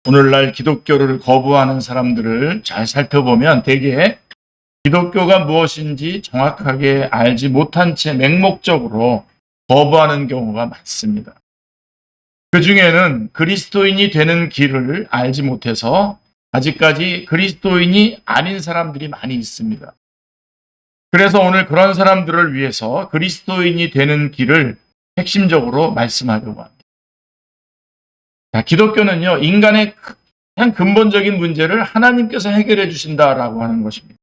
오늘날 기독교를 거부하는 사람들을 잘 살펴보면 대개 기독교가 무엇인지 정확하게 알지 못한 채 맹목적으로 거부하는 경우가 많습니다. 그 중에는 그리스도인이 되는 길을 알지 못해서 아직까지 그리스도인이 아닌 사람들이 많이 있습니다. 그래서 오늘 그런 사람들을 위해서 그리스도인이 되는 길을 핵심적으로 말씀하려고 합니다. 자, 기독교는요, 인간의 가장 근본적인 문제를 하나님께서 해결해 주신다라고 하는 것입니다.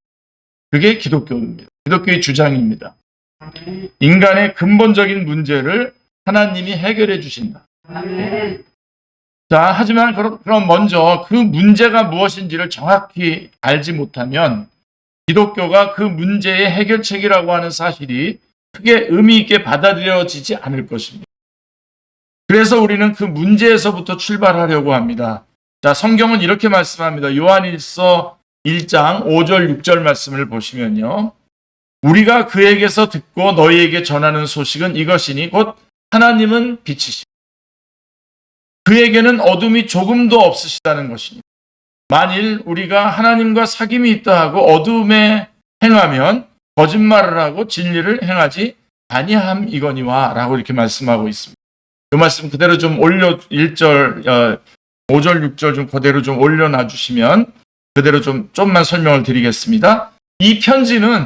그게 기독교입니다. 기독교의 주장입니다. 인간의 근본적인 문제를 하나님이 해결해 주신다. 자, 하지만 그럼 먼저 그 문제가 무엇인지를 정확히 알지 못하면 기독교가 그 문제의 해결책이라고 하는 사실이 크게 의미 있게 받아들여지지 않을 것입니다. 그래서 우리는 그 문제에서부터 출발하려고 합니다. 자, 성경은 이렇게 말씀합니다. 요한일서 1장 5절 6절 말씀을 보시면요. 우리가 그에게서 듣고 너희에게 전하는 소식은 이것이니 곧 하나님은 빛이시고 그에게는 어둠이 조금도 없으시다는 것이니 만일 우리가 하나님과 사귐이 있다 하고 어둠에 행하면 거짓말을 하고 진리를 행하지 아니함이거니와 라고 이렇게 말씀하고 있습니다. 이 말씀 그대로 좀 1절, 5절, 6절 좀 그대로 좀 올려놔 주시면 그대로 좀만 설명을 드리겠습니다. 이 편지는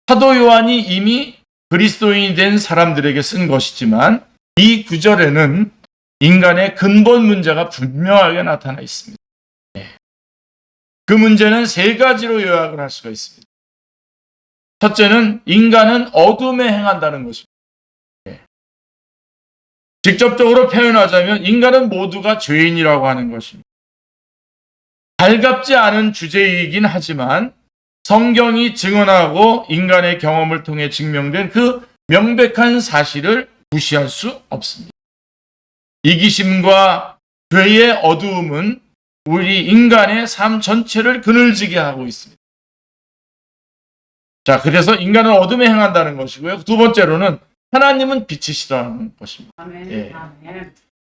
사도 요한이 이미 그리스도인이 된 사람들에게 쓴 것이지만 이 구절에는 인간의 근본 문제가 분명하게 나타나 있습니다. 그 문제는 세 가지로 요약을 할 수가 있습니다. 첫째는 인간은 어둠에 행한다는 것입니다. 직접적으로 표현하자면 인간은 모두가 죄인이라고 하는 것입니다. 달갑지 않은 주제이긴 하지만 성경이 증언하고 인간의 경험을 통해 증명된 그 명백한 사실을 무시할 수 없습니다. 이기심과 죄의 어두움은 우리 인간의 삶 전체를 그늘지게 하고 있습니다. 자, 그래서 인간은 어둠에 행한다는 것이고요. 두 번째로는 하나님은 빛이시라는 것입니다. 예.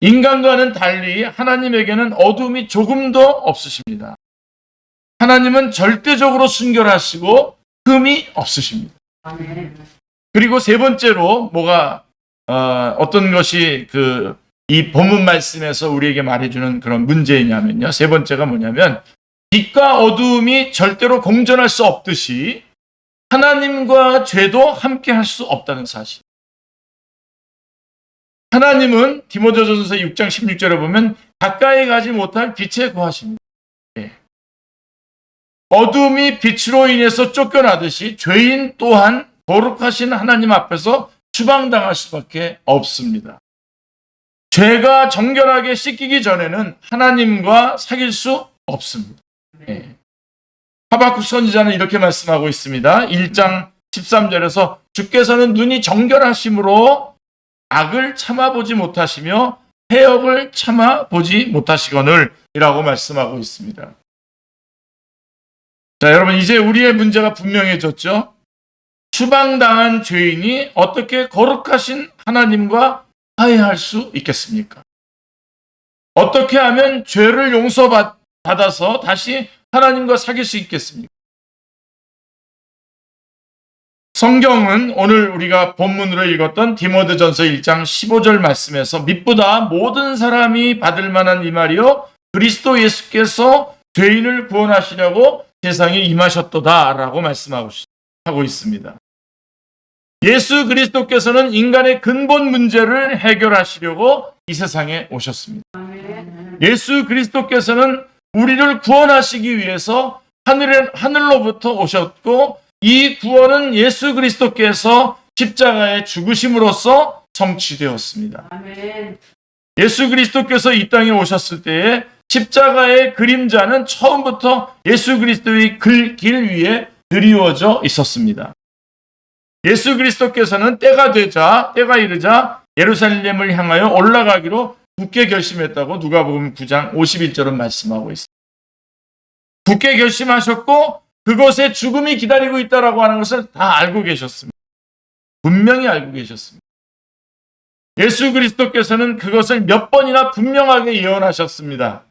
인간과는 달리 하나님에게는 어둠이 조금도 없으십니다. 하나님은 절대적으로 순결하시고 흠이 없으십니다. 그리고 세 번째로 어떤 것이 이 본문 말씀에서 우리에게 말해주는 그런 문제이냐면요. 세 번째가 뭐냐면 빛과 어두움이 절대로 공존할 수 없듯이 하나님과 죄도 함께 할 수 없다는 사실. 하나님은 디모데전서 6장 16절에 보면 가까이 가지 못할 빛에 거하십니다. 어둠이 빛으로 인해서 쫓겨나듯이 죄인 또한 거룩하신 하나님 앞에서 추방당할 수밖에 없습니다. 죄가 정결하게 씻기기 전에는 하나님과 사귈 수 없습니다. 하박국 선지자는 이렇게 말씀하고 있습니다. 1장 13절에서 주께서는 눈이 정결하심으로 악을 참아보지 못하시며 해역을 참아보지 못하시거늘 이라고 말씀하고 있습니다. 자, 여러분 이제 우리의 문제가 분명해졌죠? 추방당한 죄인이 어떻게 거룩하신 하나님과 화해할 수 있겠습니까? 어떻게 하면 죄를 용서받아서 다시 하나님과 사귈 수 있겠습니까? 성경은 오늘 우리가 본문으로 읽었던 디모데전서 1장 15절 말씀에서 mit보다 모든 사람이 받을 만한 이 말이요 그리스도 예수께서 죄인을 구원하시려고 세상에 임하셨도다라고 말씀하고 있습니다. 예수 그리스도께서는 인간의 근본 문제를 해결하시려고 이 세상에 오셨습니다. 예수 그리스도께서는 우리를 구원하시기 위해서 하늘로부터 오셨고 이 구원은 예수 그리스도께서 십자가에 죽으심으로써 성취되었습니다. 예수 그리스도께서 이 땅에 오셨을 때에 십자가의 그림자는 처음부터 예수 그리스도의 길 위에 드리워져 있었습니다. 예수 그리스도께서는 때가 이르자 예루살렘을 향하여 올라가기로 굳게 결심했다고 누가복음 9장 51절은 말씀하고 있습니다. 굳게 결심하셨고 그것에 죽음이 기다리고 있다라고 하는 것을 다 알고 계셨습니다. 분명히 알고 계셨습니다. 예수 그리스도께서는 그것을 몇 번이나 분명하게 예언하셨습니다.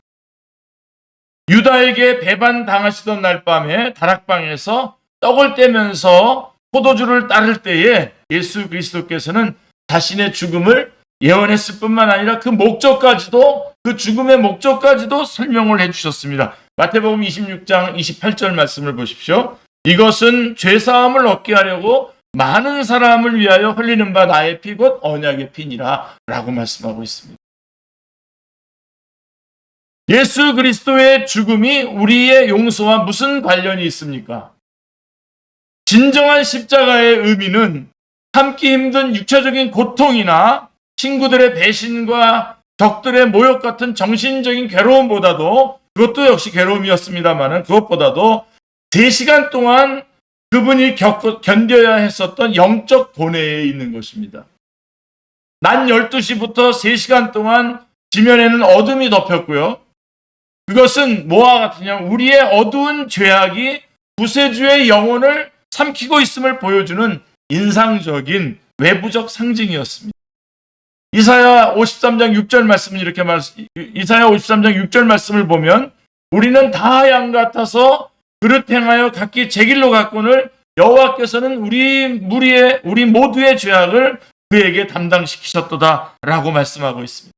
유다에게 배반당하시던 날 밤에 다락방에서 떡을 떼면서 포도주를 따를 때에 예수 그리스도께서는 자신의 죽음을 예언했을 뿐만 아니라 그 목적까지도, 그 죽음의 목적까지도 설명을 해주셨습니다. 마태복음 26장 28절 말씀을 보십시오. 이것은 죄사함을 얻게 하려고 많은 사람을 위하여 흘리는 바 나의 피 곧 언약의 피니라 라고 말씀하고 있습니다. 예수 그리스도의 죽음이 우리의 용서와 무슨 관련이 있습니까? 진정한 십자가의 의미는 참기 힘든 육체적인 고통이나 친구들의 배신과 적들의 모욕 같은 정신적인 괴로움보다도, 그것도 역시 괴로움이었습니다만 그것보다도 3시간 동안 그분이 견뎌야 했었던 영적 고뇌에 있는 것입니다. 낮 12시부터 3시간 동안 지면에는 어둠이 덮였고요. 그것은 뭐와 같으냐, 우리의 어두운 죄악이 구세주의 영혼을 삼키고 있음을 보여주는 인상적인 외부적 상징이었습니다. 이사야 53장 6절 말씀은 이렇게 이사야 53장 6절 말씀을 보면 우리는 다 양 같아서 그릇 행하여 각기 제 길로 갔거늘 여호와께서는 우리 모두의 죄악을 그에게 담당시키셨도다 라고 말씀하고 있습니다.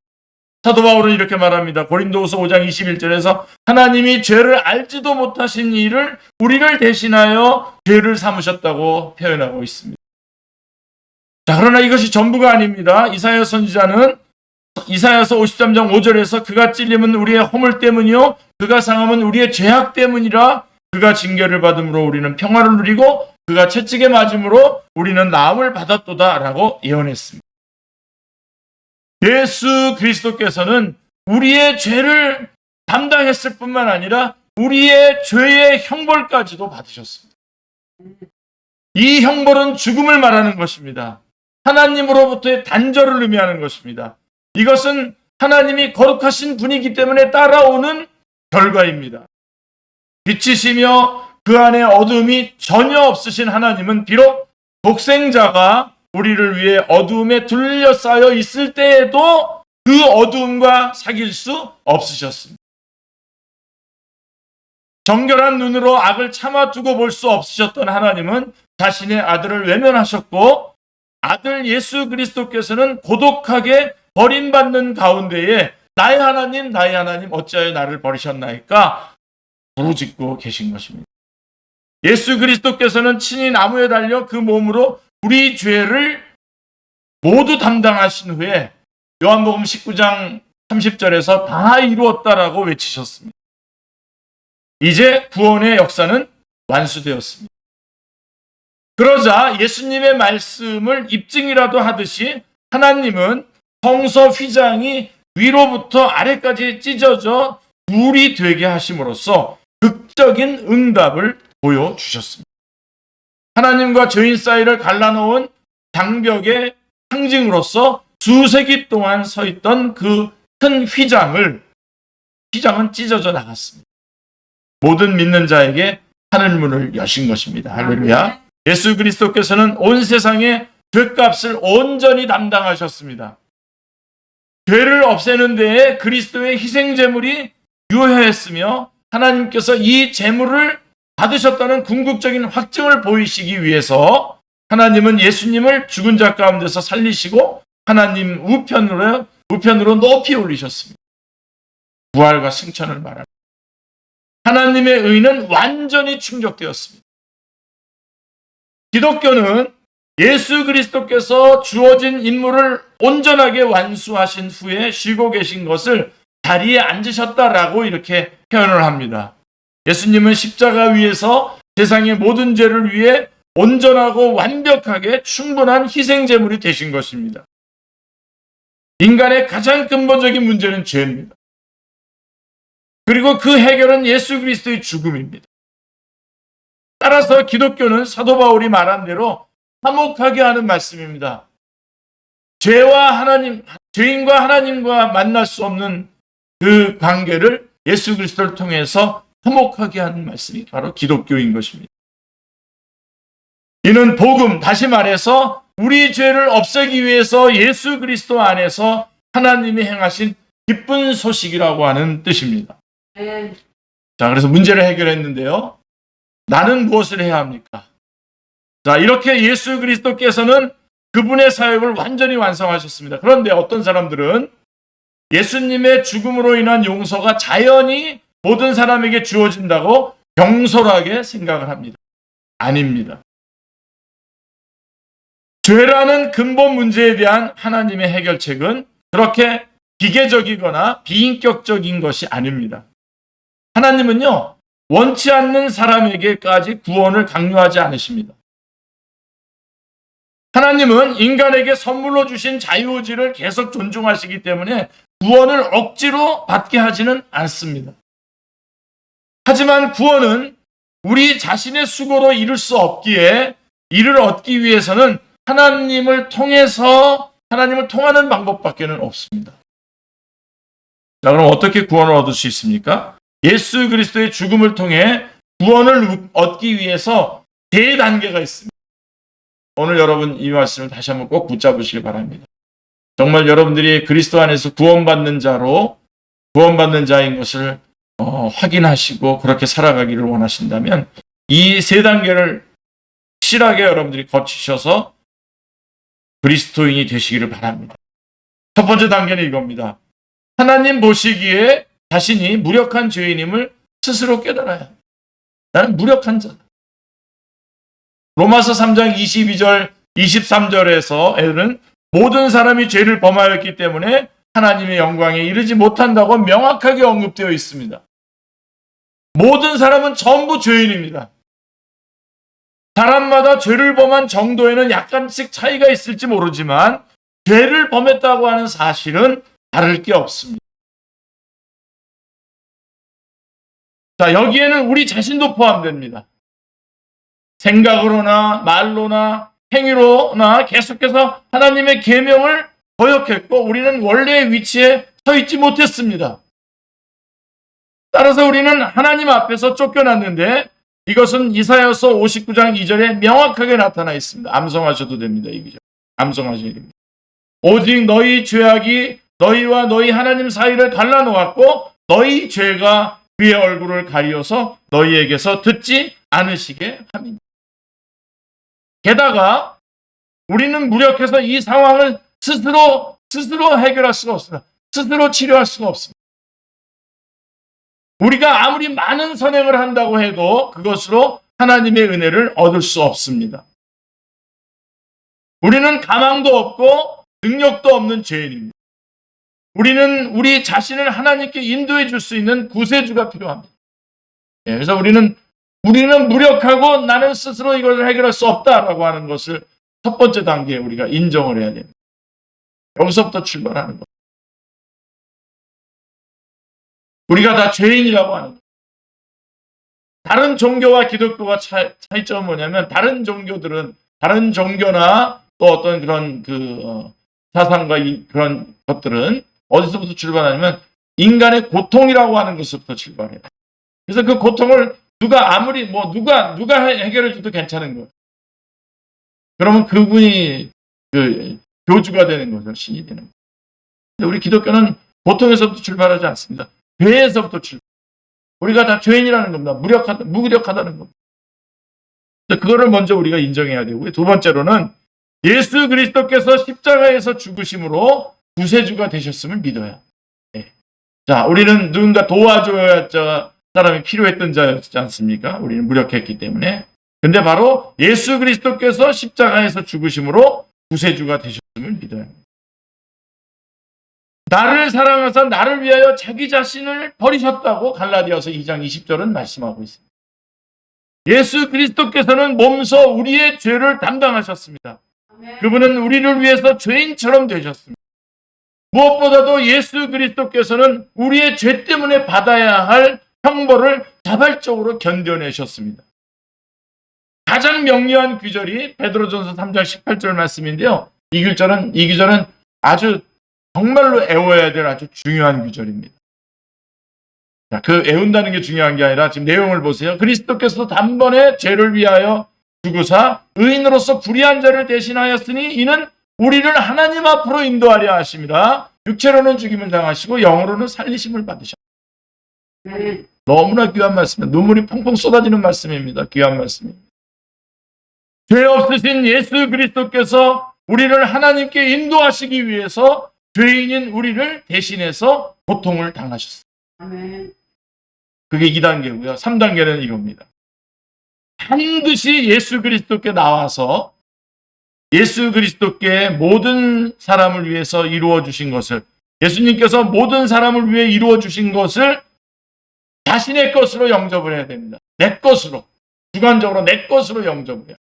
사도 바울은 이렇게 말합니다. 고린도후서 5장 21절에서 하나님이 죄를 알지도 못하신 이를 우리를 대신하여 죄를 삼으셨다고 표현하고 있습니다. 자, 그러나 이것이 전부가 아닙니다. 이사야 선지자는 이사야서 53장 5절에서 그가 찔림은 우리의 허물 때문이요 그가 상함은 우리의 죄악 때문이라 그가 징계를 받음으로 우리는 평화를 누리고 그가 채찍에 맞음으로 우리는 나음을 받았도다 라고 예언했습니다. 예수 그리스도께서는 우리의 죄를 담당했을 뿐만 아니라 우리의 죄의 형벌까지도 받으셨습니다. 이 형벌은 죽음을 말하는 것입니다. 하나님으로부터의 단절을 의미하는 것입니다. 이것은 하나님이 거룩하신 분이기 때문에 따라오는 결과입니다. 빛이시며 그 안에 어두움이 전혀 없으신 하나님은 비록 독생자가 우리를 위해 어두움에 둘러싸여 있을 때에도 그 어두움과 사귈 수 없으셨습니다. 정결한 눈으로 악을 참아두고 볼 수 없으셨던 하나님은 자신의 아들을 외면하셨고 아들 예수 그리스도께서는 고독하게 버림받는 가운데에 나의 하나님 어찌하여 나를 버리셨나이까 부르짖고 계신 것입니다. 예수 그리스도께서는 친히 나무에 달려 그 몸으로 우리 죄를 모두 담당하신 후에 요한복음 19장 30절에서 다 이루었다라고 외치셨습니다. 이제 구원의 역사는 완수되었습니다. 그러자 예수님의 말씀을 입증이라도 하듯이 하나님은 성서 휘장이 위로부터 아래까지 찢어져 둘이 되게 하심으로써 극적인 응답을 보여주셨습니다. 하나님과 죄인 사이를 갈라놓은 장벽의 상징으로서 수세기 동안 서 있던 그 큰 휘장은 찢어져 나갔습니다. 모든 믿는 자에게 하늘문을 여신 것입니다. 할렐루야. 예수 그리스도께서는 온 세상의 죄값을 온전히 담당하셨습니다. 죄를 없애는 데에 그리스도의 희생제물이 유효했으며 하나님께서 이 제물을 받으셨다는 궁극적인 확증을 보이시기 위해서 하나님은 예수님을 죽은 자 가운데서 살리시고 하나님 우편으로 높이 올리셨습니다. 부활과 승천을 말합니다. 하나님의 의는 완전히 충족되었습니다. 기독교는 예수 그리스도께서 주어진 임무를 온전하게 완수하신 후에 쉬고 계신 것을 자리에 앉으셨다라고 이렇게 표현을 합니다. 예수님은 십자가 위에서 세상의 모든 죄를 위해 온전하고 완벽하게 충분한 희생제물이 되신 것입니다. 인간의 가장 근본적인 문제는 죄입니다. 그리고 그 해결은 예수 그리스도의 죽음입니다. 따라서 기독교는 사도 바울이 말한 대로 화목하게 하는 말씀입니다. 죄인과 하나님과 만날 수 없는 그 관계를 예수 그리스도를 통해서 화목하게 하는 말씀이 바로 기독교인 것입니다. 이는 복음, 다시 말해서 우리 죄를 없애기 위해서 예수 그리스도 안에서 하나님이 행하신 기쁜 소식이라고 하는 뜻입니다. 자, 그래서 문제를 해결했는데요. 나는 무엇을 해야 합니까? 자, 이렇게 예수 그리스도께서는 그분의 사역을 완전히 완성하셨습니다. 그런데 어떤 사람들은 예수님의 죽음으로 인한 용서가 자연히 모든 사람에게 주어진다고 경솔하게 생각을 합니다. 아닙니다. 죄라는 근본 문제에 대한 하나님의 해결책은 그렇게 기계적이거나 비인격적인 것이 아닙니다. 하나님은요, 원치 않는 사람에게까지 구원을 강요하지 않으십니다. 하나님은 인간에게 선물로 주신 자유의지를 계속 존중하시기 때문에 구원을 억지로 받게 하지는 않습니다. 하지만 구원은 우리 자신의 수고로 이룰 수 없기에 이를 얻기 위해서는 하나님을 통하는 방법밖에는 없습니다. 자, 그럼 어떻게 구원을 얻을 수 있습니까? 예수 그리스도의 죽음을 통해 구원을 얻기 위해서 세 단계가 있습니다. 오늘 여러분 이 말씀을 다시 한번 꼭 붙잡으시기 바랍니다. 정말 여러분들이 그리스도 안에서 구원받는 자인 것을 확인하시고 그렇게 살아가기를 원하신다면 이 세 단계를 실하게 여러분들이 거치셔서 그리스도인이 되시기를 바랍니다. 첫 번째 단계는 이겁니다. 하나님 보시기에 자신이 무력한 죄인임을 스스로 깨달아야 합니다. 나는 무력한 자다. 로마서 3장 22절, 23절에서는 모든 사람이 죄를 범하였기 때문에 하나님의 영광에 이르지 못한다고 명확하게 언급되어 있습니다. 모든 사람은 전부 죄인입니다. 사람마다 죄를 범한 정도에는 약간씩 차이가 있을지 모르지만 죄를 범했다고 하는 사실은 다를 게 없습니다. 자, 여기에는 우리 자신도 포함됩니다. 생각으로나 말로나 행위로나 계속해서 하나님의 계명을 거역했고 우리는 원래의 위치에 서 있지 못했습니다. 따라서 우리는 하나님 앞에서 쫓겨났는데 이것은 이사야서 59장 2절에 명확하게 나타나 있습니다. 암송하셔도 됩니다. 이 구절. 암송하셔야 됩니다. 오직 너희 죄악이 너희와 너희 하나님 사이를 갈라놓았고 너희 죄가 그의 얼굴을 가리어서 너희에게서 듣지 않으시게 합니다. 게다가 우리는 무력해서 이 상황을 스스로 해결할 수가 없습니다. 스스로 치료할 수가 없습니다. 우리가 아무리 많은 선행을 한다고 해도 그것으로 하나님의 은혜를 얻을 수 없습니다. 우리는 가망도 없고 능력도 없는 죄인입니다. 우리는 우리 자신을 하나님께 인도해 줄 수 있는 구세주가 필요합니다. 그래서 우리는 무력하고 나는 스스로 이것을 해결할 수 없다라고 하는 것을 첫 번째 단계에 우리가 인정을 해야 됩니다. 여기서부터 출발하는 것. 우리가 다 죄인이라고 하는 것. 다른 종교와 기독교가 차이점은 뭐냐면 다른 종교나 또 어떤 그런 사상과 그런 것들은 어디서부터 출발하냐면 인간의 고통이라고 하는 것부터 출발해요. 그래서 그 고통을 누가 해결해 줘도 괜찮은 거예요. 그러면 그분이 교주가 되는 거죠. 신이 되는 거죠. 근데 우리 기독교는 고통에서부터 출발하지 않습니다. 죄에서부터 출발. 우리가 다 죄인이라는 겁니다. 무력하다는 겁니다. 그거를 먼저 우리가 인정해야 되고요. 두 번째로는 예수 그리스도께서 십자가에서 죽으심으로 구세주가 되셨음을 믿어야. 자, 우리는 누군가 도와줘야 사람이 필요했던 자였지 않습니까? 우리는 무력했기 때문에. 근데 바로 예수 그리스도께서 십자가에서 죽으심으로 구세주가 되셨음을 믿어야 합니다. 나를 사랑하사 나를 위하여 자기 자신을 버리셨다고 갈라디아서 2장 20절은 말씀하고 있습니다. 예수 그리스도께서는 몸소 우리의 죄를 담당하셨습니다. 그분은 우리를 위해서 죄인처럼 되셨습니다. 무엇보다도 예수 그리스도께서는 우리의 죄 때문에 받아야 할 형벌을 자발적으로 견뎌내셨습니다. 가장 명료한 구절이 베드로전서 3장 18절 말씀인데요. 이 구절은 아주 정말로 애워야 될 아주 중요한 구절입니다. 자, 그 애운다는 게 중요한 게 아니라 지금 내용을 보세요. 그리스도께서 단번에 죄를 위하여 죽으사 의인으로서 불의한 자를 대신하였으니 이는 우리를 하나님 앞으로 인도하려 하심이라. 육체로는 죽임을 당하시고 영으로는 살리심을 받으셨다. 너무나 귀한 말씀입니다. 눈물이 펑펑 쏟아지는 말씀입니다. 귀한 말씀입니다. 죄 없으신 예수 그리스도께서 우리를 하나님께 인도하시기 위해서 죄인인 우리를 대신해서 고통을 당하셨습니다. 아멘. 그게 2단계고요. 3단계는 이겁니다. 반드시 예수 그리스도께 나와서 예수 그리스도께 모든 사람을 위해서 이루어 주신 것을, 예수님께서 모든 사람을 위해 이루어 주신 것을 자신의 것으로 영접을 해야 됩니다. 내 것으로, 주관적으로 내 것으로 영접을 해야.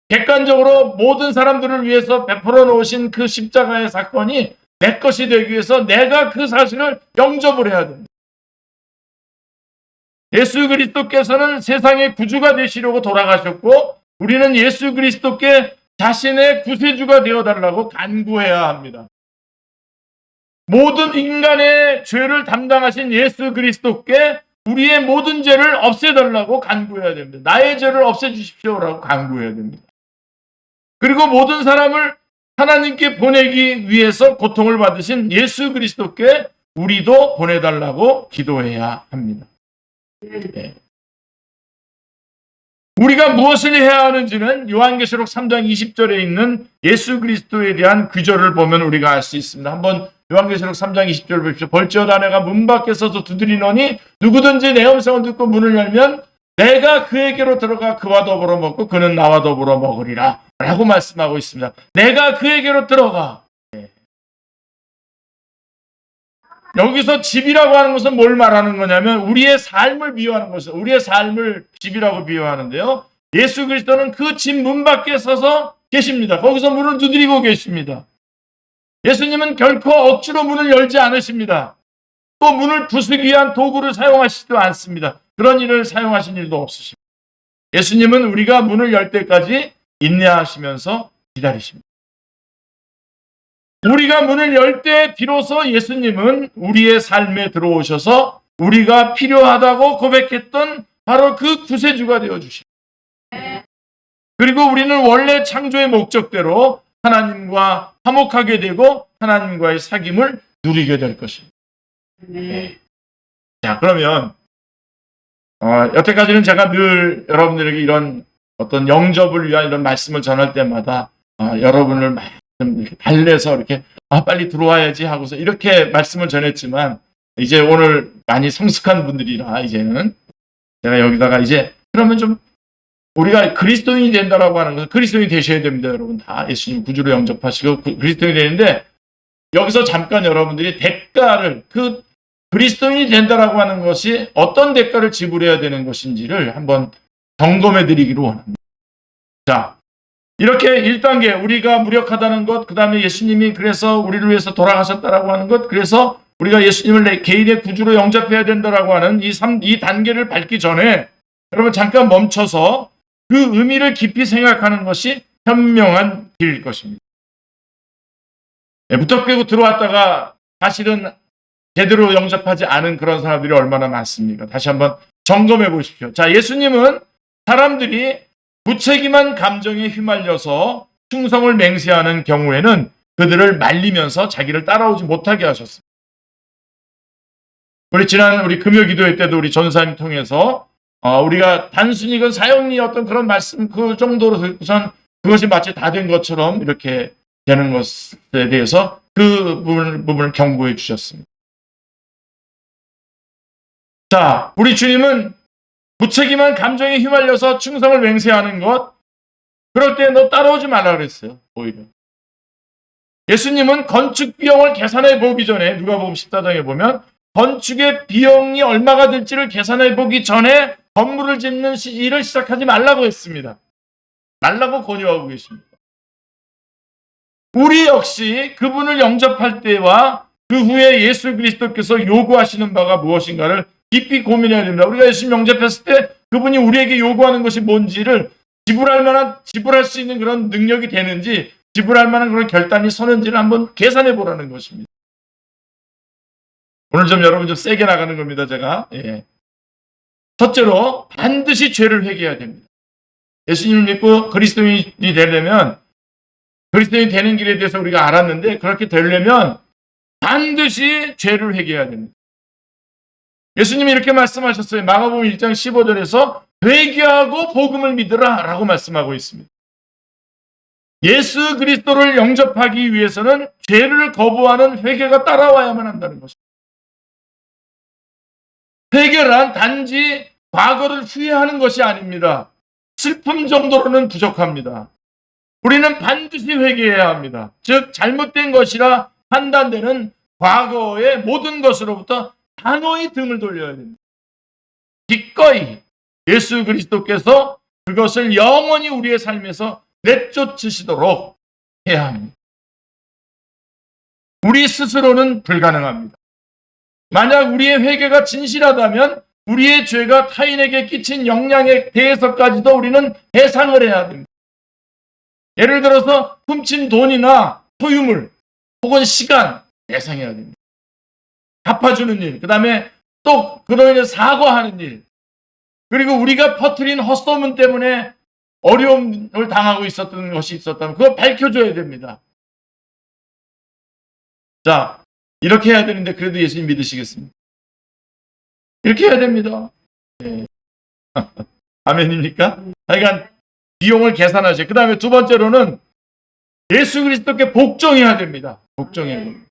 객관적으로 모든 사람들을 위해서 베풀어 놓으신 그 십자가의 사건이 내 것이 되기 위해서 내가 그 사실을 영접을 해야 됩니다. 예수 그리스도께서는 세상의 구주가 되시려고 돌아가셨고, 우리는 예수 그리스도께 자신의 구세주가 되어달라고 간구해야 합니다. 모든 인간의 죄를 담당하신 예수 그리스도께 우리의 모든 죄를 없애달라고 간구해야 됩니다. 나의 죄를 없애주십시오라고 간구해야 됩니다. 그리고 모든 사람을 하나님께 보내기 위해서 고통을 받으신 예수 그리스도께 우리도 보내달라고 기도해야 합니다. 네. 우리가 무엇을 해야 하는지는 요한계시록 3장 20절에 있는 예수 그리스도에 대한 규절을 보면 우리가 알 수 있습니다. 한번 요한계시록 3장 20절 보십시오. 벌지어다 내가 문 밖에 서서 두드리노니 누구든지 내 음성을 듣고 문을 열면 내가 그에게로 들어가 그와 더불어 먹고 그는 나와 더불어 먹으리라 라고 말씀하고 있습니다. 내가 그에게로 들어가. 여기서 집이라고 하는 것은 뭘 말하는 거냐면 우리의 삶을 비유하는 것이죠. 우리의 삶을 집이라고 비유하는데요. 예수 그리스도는 그 집 문 밖에 서서 계십니다. 거기서 문을 두드리고 계십니다. 예수님은 결코 억지로 문을 열지 않으십니다. 또 문을 부수기 위한 도구를 사용하시지도 않습니다. 그런 일을 사용하신 일도 없으십니다. 예수님은 우리가 문을 열 때까지 인내하시면서 기다리십니다. 우리가 문을 열 때 비로소 예수님은 우리의 삶에 들어오셔서 우리가 필요하다고 고백했던 바로 그 구세주가 되어주십니다. 그리고 우리는 원래 창조의 목적대로 하나님과 화목하게 되고 하나님과의 사귐을 누리게 될 것입니다. 네. 자, 그러면 여태까지는 제가 늘 여러분들에게 이런 어떤 영접을 위한 이런 말씀을 전할 때마다 여러분을 막 좀 이렇게 달래서 이렇게 빨리 들어와야지 하고서 이렇게 말씀을 전했지만 이제 오늘 많이 성숙한 분들이라 이제는 제가 여기다가 이제 그러면 좀 우리가 그리스도인이 된다라고 하는 것은 그리스도인이 되셔야 됩니다. 여러분 다 예수님 구주로 영접하시고 그리스도인이 되는데 여기서 잠깐 여러분들이 대가를 그 그리스도인이 된다라고 하는 것이 어떤 대가를 지불해야 되는 것인지를 한번 점검해 드리기로 원합니다. 자, 이렇게 1단계 우리가 무력하다는 것, 그 다음에 예수님이 그래서 우리를 위해서 돌아가셨다라고 하는 것, 그래서 우리가 예수님을 내 개인의 구주로 영접해야 된다라고 하는 이 2단계를 밟기 전에 여러분 잠깐 멈춰서 그 의미를 깊이 생각하는 것이 현명한 길일 것입니다. 무턱 대고 들어왔다가 사실은 제대로 영접하지 않은 그런 사람들이 얼마나 많습니까? 다시 한번 점검해 보십시오. 자, 예수님은 사람들이 무책임한 감정에 휘말려서 충성을 맹세하는 경우에는 그들을 말리면서 자기를 따라오지 못하게 하셨습니다. 우리 지난 우리 금요 기도회 때도 우리 전사님 통해서 우리가 단순히 그 사형리 어떤 그런 말씀 그 정도로 우선 그것이 마치 다 된 것처럼 이렇게 되는 것에 대해서 그 부분을 경고해 주셨습니다. 자, 우리 주님은 무책임한 감정에 휘말려서 충성을 맹세하는 것, 그럴 때 너 따라오지 말라 그랬어요. 오히려 예수님은 건축 비용을 계산해 보기 전에 누가복음 14장에 보면 건축의 비용이 얼마가 될지를 계산해 보기 전에 건물을 짓는 일을 시작하지 말라고 했습니다. 말라고 권유하고 계십니다. 우리 역시 그분을 영접할 때와 그 후에 예수 그리스도께서 요구하시는 바가 무엇인가를 깊이 고민해야 됩니다. 우리가 예수님 영접했을 때 그분이 우리에게 요구하는 것이 뭔지를 지불할 수 있는 그런 능력이 되는지, 지불할 만한 그런 결단이 서는지를 한번 계산해 보라는 것입니다. 오늘 좀 여러분 좀 세게 나가는 겁니다, 제가. 예. 첫째로 반드시 죄를 회개해야 됩니다. 예수님을 믿고 그리스도인이 되려면, 그리스도인이 되는 길에 대해서 우리가 알았는데 그렇게 되려면 반드시 죄를 회개해야 됩니다. 예수님이 이렇게 말씀하셨어요. 마가복음 1장 15절에서 회개하고 복음을 믿으라 라고 말씀하고 있습니다. 예수 그리스도를 영접하기 위해서는 죄를 거부하는 회개가 따라와야만 한다는 것입니다. 회개란 단지 과거를 후회하는 것이 아닙니다. 슬픔 정도로는 부족합니다. 우리는 반드시 회개해야 합니다. 즉 잘못된 것이라 판단되는 과거의 모든 것으로부터 단호히 등을 돌려야 됩니다. 기꺼이 예수 그리스도께서 그것을 영원히 우리의 삶에서 내쫓으시도록 해야 합니다. 우리 스스로는 불가능합니다. 만약 우리의 회개가 진실하다면 우리의 죄가 타인에게 끼친 영향에 대해서까지도 우리는 해상을 해야 됩니다. 예를 들어서 훔친 돈이나 소유물 혹은 시간 배상해야 됩니다. 갚아주는 일, 그 다음에 또 그로 인해 사과하는 일, 그리고 우리가 퍼뜨린 헛소문 때문에 어려움을 당하고 있었던 것이 있었다면 그걸 밝혀줘야 됩니다. 자, 이렇게 해야 되는데 그래도 예수님 믿으시겠습니까? 이렇게 해야 됩니다. 네. 아멘입니까? 그러니까 비용을 계산하세요. 그 다음에 두 번째로는 예수 그리스도께 복종해야 됩니다. 복종해야 됩니다.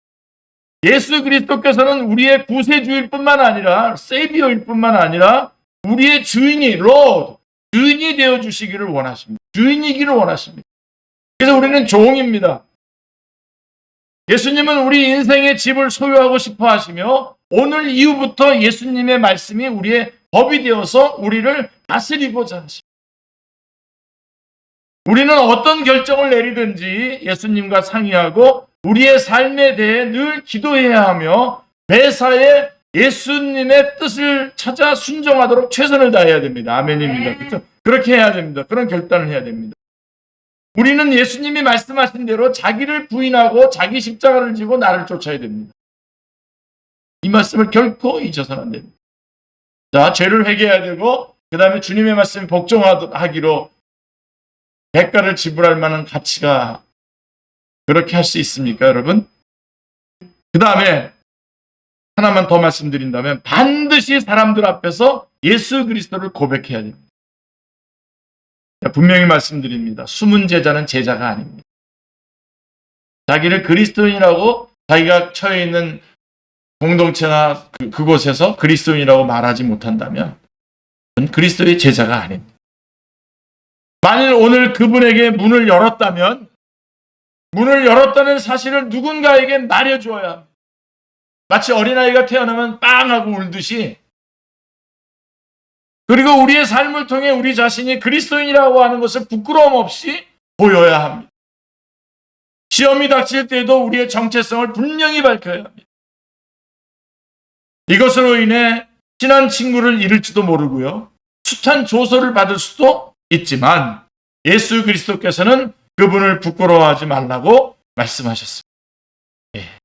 예수 그리스도께서는 우리의 구세주일 뿐만 아니라 세이비어일 뿐만 아니라 우리의 주인이 로드, 주인이 되어주시기를 원하십니다. 주인이기를 원하십니다. 그래서 우리는 종입니다. 예수님은 우리 인생의 집을 소유하고 싶어 하시며 오늘 이후부터 예수님의 말씀이 우리의 법이 되어서 우리를 다스리고자 하십니다. 우리는 어떤 결정을 내리든지 예수님과 상의하고 우리의 삶에 대해 늘 기도해야 하며 매사에 예수님의 뜻을 찾아 순종하도록 최선을 다해야 됩니다. 아멘입니다. 그렇죠? 그렇게 해야 됩니다. 그런 결단을 해야 됩니다. 우리는 예수님이 말씀하신 대로 자기를 부인하고 자기 십자가를 지고 나를 쫓아야 됩니다. 이 말씀을 결코 잊어서는 안 됩니다. 자, 죄를 회개해야 되고 그 다음에 주님의 말씀에 복종하기로 대가를 지불할 만한 가치가 그렇게 할 수 있습니까, 여러분? 그 다음에 하나만 더 말씀드린다면 반드시 사람들 앞에서 예수 그리스도를 고백해야 됩니다. 분명히 말씀드립니다. 숨은 제자는 제자가 아닙니다. 자기를 그리스도인이라고 자기가 처해 있는 공동체나 그곳에서 그리스도인이라고 말하지 못한다면 그건 그리스도의 제자가 아닙니다. 만일 오늘 그분에게 문을 열었다면 문을 열었다는 사실을 누군가에게 말해주어야 합니다. 마치 어린아이가 태어나면 빵 하고 울듯이 그리고 우리의 삶을 통해 우리 자신이 그리스도인이라고 하는 것을 부끄러움 없이 보여야 합니다. 시험이 닥칠 때에도 우리의 정체성을 분명히 밝혀야 합니다. 이것으로 인해 친한 친구를 잃을지도 모르고요. 숱한 조소를 받을 수도 있지만 예수 그리스도께서는 그분을 부끄러워하지 말라고 말씀하셨습니다. 예.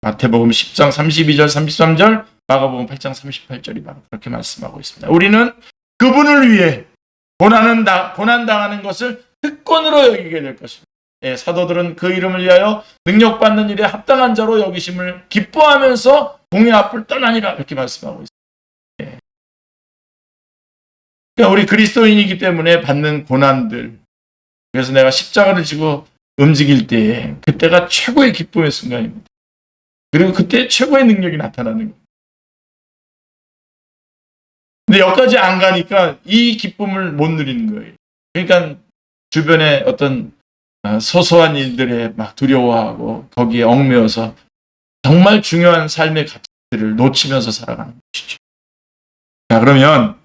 마태복음 10장 32절 33절 마가복음 8장 38절이 바로 그렇게 말씀하고 있습니다. 우리는 그분을 위해 고난당하는 것을 특권으로 여기게 될 것입니다. 예, 사도들은 그 이름을 위하여 능력받는 일에 합당한 자로 여기심을 기뻐하면서 공의 앞을 떠나니라 이렇게 말씀하고 있습니다. 예. 그러니까 우리 그리스도인이기 때문에 받는 고난들, 그래서 내가 십자가를 지고 움직일 때에 그때가 최고의 기쁨의 순간입니다. 그리고 그때 최고의 능력이 나타나는 겁니다. 근데 여기까지 안 가니까 이 기쁨을 못 누리는 거예요. 그러니까 주변에 어떤 소소한 일들에 막 두려워하고 거기에 얽매여서 정말 중요한 삶의 가치들을 놓치면서 살아가는 것이죠. 자, 그러면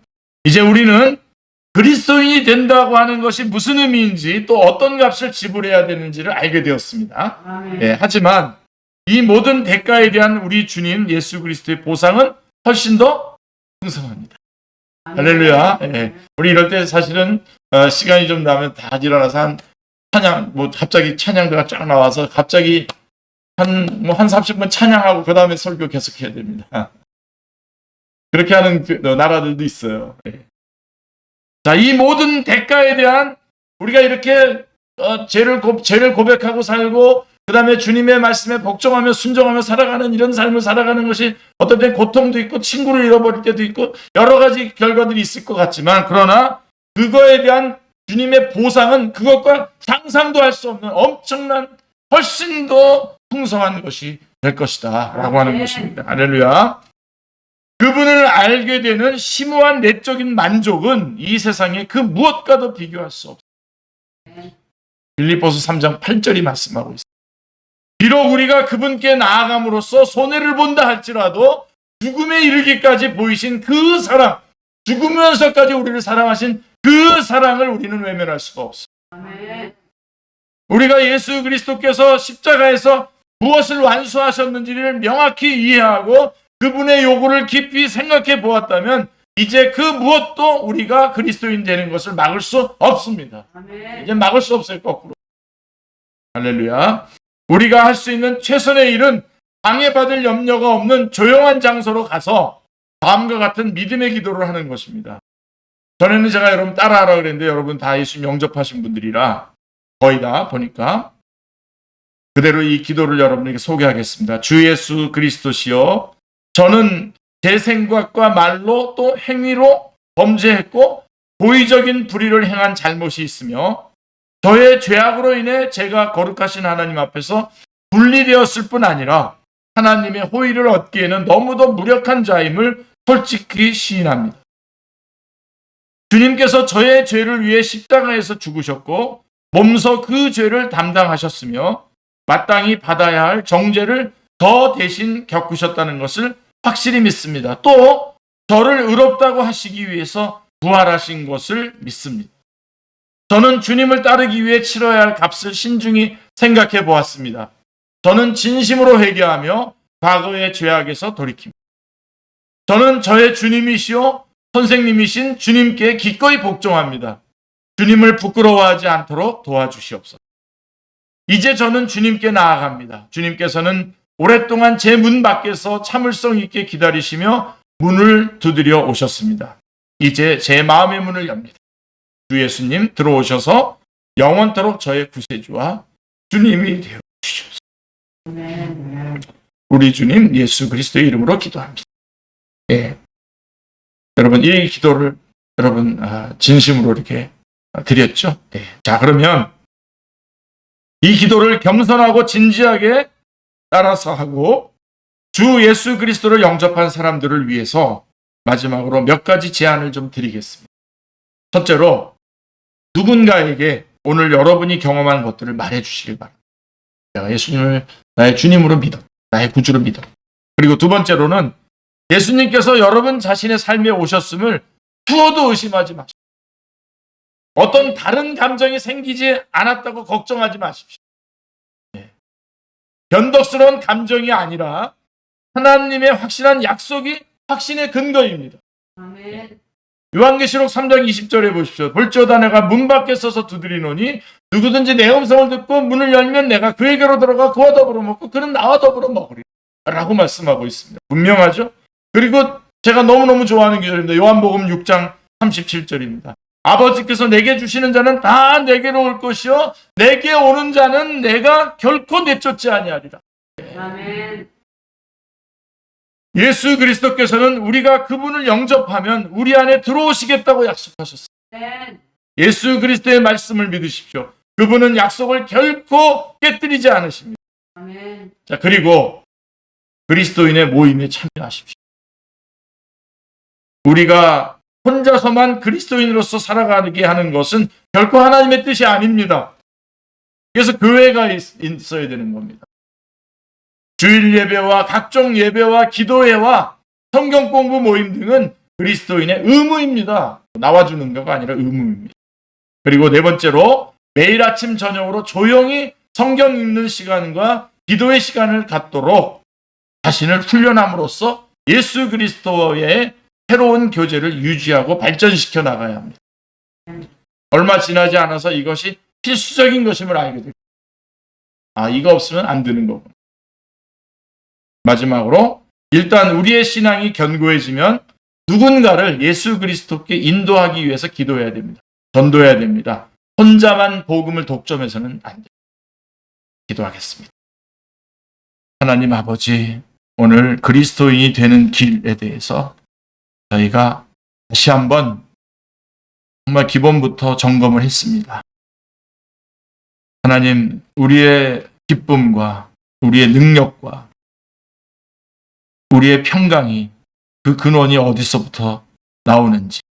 이제 우리는 그리스도인이 된다고 하는 것이 무슨 의미인지 또 어떤 값을 지불해야 되는지를 알게 되었습니다. 예, 하지만 이 모든 대가에 대한 우리 주님 예수 그리스도의 보상은 훨씬 더 풍성합니다. 할렐루야. 예. 우리 이럴 때 사실은 시간이 좀 나면 다 일어나서 한 찬양, 갑자기 찬양대가 쫙 나와서 갑자기 한 30분 찬양하고 그 다음에 설교 계속해야 됩니다. 그렇게 하는 나라들도 있어요. 예. 자, 이 모든 대가에 대한 우리가 이렇게 죄를 고백하고 살고 그 다음에 주님의 말씀에 복종하며 순종하며 살아가는 이런 삶을 살아가는 것이 어떤 때 고통도 있고 친구를 잃어버릴 때도 있고 여러 가지 결과들이 있을 것 같지만, 그러나 그거에 대한 주님의 보상은 그것과 상상도 할 수 없는 엄청난 훨씬 더 풍성한 것이 될 것이다 라고 하는 것입니다. 할렐루야. 그분을 알게 되는 심오한 내적인 만족은 이 세상의 그 무엇과도 비교할 수 없습니다. 빌립보서 3장 8절이 말씀하고 있습니다. 비록 우리가 그분께 나아감으로써 손해를 본다 할지라도 죽음에 이르기까지 보이신 그 사랑, 죽으면서까지 우리를 사랑하신 그 사랑을 우리는 외면할 수가 없습니다. 아멘. 우리가 예수 그리스도께서 십자가에서 무엇을 완수하셨는지를 명확히 이해하고 그분의 요구를 깊이 생각해 보았다면 이제 그 무엇도 우리가 그리스도인 되는 것을 막을 수 없습니다. 아멘. 이제 막을 수 없어요, 거꾸로. 할렐루야. 우리가 할 수 있는 최선의 일은 방해받을 염려가 없는 조용한 장소로 가서 다음과 같은 믿음의 기도를 하는 것입니다. 전에는 제가 여러분 따라하라 그랬는데 여러분 다 예수 영접하신 분들이라 거의 다 보니까 그대로 이 기도를 여러분에게 소개하겠습니다. 주 예수 그리스도시여, 저는 제 생각과 말로 또 행위로 범죄했고 고의적인 불의를 행한 잘못이 있으며 저의 죄악으로 인해 제가 거룩하신 하나님 앞에서 분리되었을 뿐 아니라 하나님의 호의를 얻기에는 너무도 무력한 자임을 솔직히 시인합니다. 주님께서 저의 죄를 위해 십자가에서 죽으셨고 몸소 그 죄를 담당하셨으며 마땅히 받아야 할 정죄를 저 대신 겪으셨다는 것을 확실히 믿습니다. 또 저를 의롭다고 하시기 위해서 부활하신 것을 믿습니다. 저는 주님을 따르기 위해 치러야 할 값을 신중히 생각해 보았습니다. 저는 진심으로 회개하며 과거의 죄악에서 돌이킵니다. 저는 저의 주님이시오 선생님이신 주님께 기꺼이 복종합니다. 주님을 부끄러워하지 않도록 도와주시옵소서. 이제 저는 주님께 나아갑니다. 주님께서는 오랫동안 제 문 밖에서 참을성 있게 기다리시며 문을 두드려 오셨습니다. 이제 제 마음의 문을 엽니다. 주 예수님 들어오셔서 영원토록 저의 구세주와 주님이 되어 주시옵소서. 우리 주님 예수 그리스도의 이름으로 기도합니다. 예. 여러분 이 기도를 여러분 진심으로 이렇게 드렸죠. 예. 자, 그러면 이 기도를 겸손하고 진지하게 따라서 하고 주 예수 그리스도를 영접한 사람들을 위해서 마지막으로 몇 가지 제안을 좀 드리겠습니다. 첫째로 누군가에게 오늘 여러분이 경험한 것들을 말해 주시길 바랍니다. 내가 예수님을 나의 주님으로 믿어, 나의 구주로 믿어. 그리고 두 번째로는 예수님께서 여러분 자신의 삶에 오셨음을 추호도 의심하지 마십시오. 어떤 다른 감정이 생기지 않았다고 걱정하지 마십시오. 변덕스러운 감정이 아니라 하나님의 확실한 약속이 확신의 근거입니다. 아멘. 요한계시록 3장 20절에 보십시오. 볼지어다 내가 문 밖에 서서 두드리노니 누구든지 내 음성을 듣고 문을 열면 내가 그에게로 들어가 그와 더불어 먹고 그는 나와 더불어 먹으리라 라고 말씀하고 있습니다. 분명하죠? 그리고 제가 너무너무 좋아하는 기절입니다. 요한복음 6장 37절입니다. 아버지께서 내게 주시는 자는 다 내게로 올 것이요 내게 오는 자는 내가 결코 내쫓지 아니하리라. 아멘. 예수 그리스도께서는 우리가 그분을 영접하면 우리 안에 들어오시겠다고 약속하셨어요. 아멘. 예수 그리스도의 말씀을 믿으십시오. 그분은 약속을 결코 깨뜨리지 않으십니다. 아멘. 자, 그리고 그리스도인의 모임에 참여하십시오. 우리가 혼자서만 그리스도인으로서 살아가게 하는 것은 결코 하나님의 뜻이 아닙니다. 그래서 교회가 있어야 되는 겁니다. 주일 예배와 각종 예배와 기도회와 성경 공부 모임 등은 그리스도인의 의무입니다. 나와주는 거가 아니라 의무입니다. 그리고 네 번째로 매일 아침 저녁으로 조용히 성경 읽는 시간과 기도의 시간을 갖도록 자신을 훈련함으로써 예수 그리스도의 새로운 교제를 유지하고 발전시켜 나가야 합니다. 얼마 지나지 않아서 이것이 필수적인 것임을 알게 됩니다. 이거 없으면 안 되는 거구나. 마지막으로 일단 우리의 신앙이 견고해지면 누군가를 예수 그리스도께 인도하기 위해서 기도해야 됩니다. 전도해야 됩니다. 혼자만 복음을 독점해서는 안 됩니다. 기도하겠습니다. 하나님 아버지, 오늘 그리스도인이 되는 길에 대해서 저희가 다시 한번 정말 기본부터 점검을 했습니다. 하나님, 우리의 기쁨과 우리의 능력과 우리의 평강이 그 근원이 어디서부터 나오는지,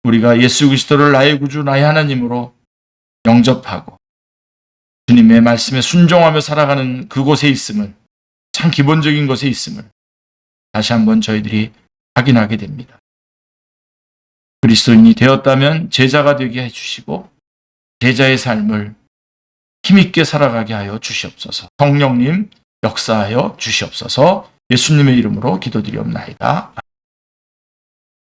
우리가 예수 그리스도를 나의 구주, 나의 하나님으로 영접하고 주님의 말씀에 순종하며 살아가는 그곳에 있음을, 참 기본적인 것에 있음을 다시 한번 저희들이 확인하게 됩니다. 그리스도인이 되었다면 제자가 되게 해주시고 제자의 삶을 힘있게 살아가게 하여 주시옵소서. 성령님 역사하여 주시옵소서. 예수님의 이름으로 기도드리옵나이다.